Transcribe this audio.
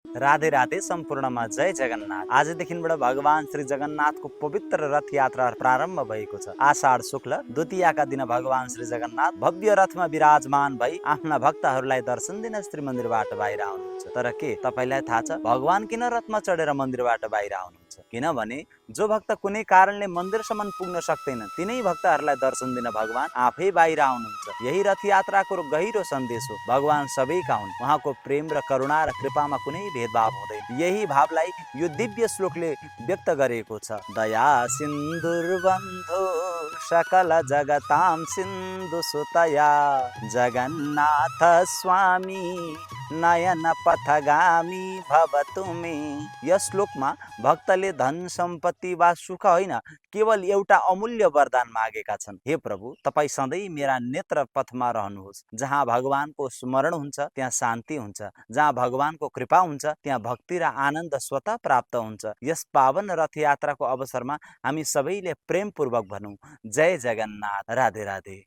राधे राधे सम्पूर्णमा जय जगन्नाथ। आजदेखिबाट भगवान श्री जगन्नाथको पवित्र रथ यात्रा प्रारम्भ भएको छ। आषाढ शुक्ल द्वितीयाका दिन भगवान श्री जगन्नाथ भव्य रथमा विराजमान भई आफ्ना भक्तहरूलाई दर्शन दिन श्रीमन्दिरबाट बाहिर आउनुहुन्छ। तर के तपाईलाई थाहा छ भगवान किन रथमा चढेर मन्दिरबाट बाहिर आउनुहुन्छ? किनभने जो भक्त कुनै कारणले मन्दिरसम्म पुग्न सक्दैनन् तिनै भक्तहरूलाई दर्शन दिन भगवान आफै बाहिर आउनुहुन्छ। यही रथ यात्राको गहिरो सन्देश हो। भगवान सबैका हुन्। उहाँको प्रेम र करुणा र कृपामा कुनै भेदभाव हुँदैन। यही भावलाई यो दिव्य श्लोकले व्यक्त गरेको छ। दया सिन्धुर्बन्धो सकल जगतां सिन्धु सुतया जगन्नाथ स्वामी नयन पथगामी भवतु मे। यस श्लोकमा भक्तले धन सम्पत्ति वा सुख होइन केवल एउटा अमूल्य वरदान मागेका छन्। हे प्रभु तपाईँ सधैँ मेरा नेत्र पथमा रहनुहोस्। जहाँ भगवानको स्मरण हुन्छ त्यहाँ शान्ति हुन्छ। जहाँ भगवानको कृपा हुन्छ त्यहाँ भक्ति र आनन्द स्वतः प्राप्त हुन्छ। यस पावन रथ यात्राको अवसरमा हामी सबैले प्रेमपूर्वक भनौँ जय जगन्नाथ। राधे राधे।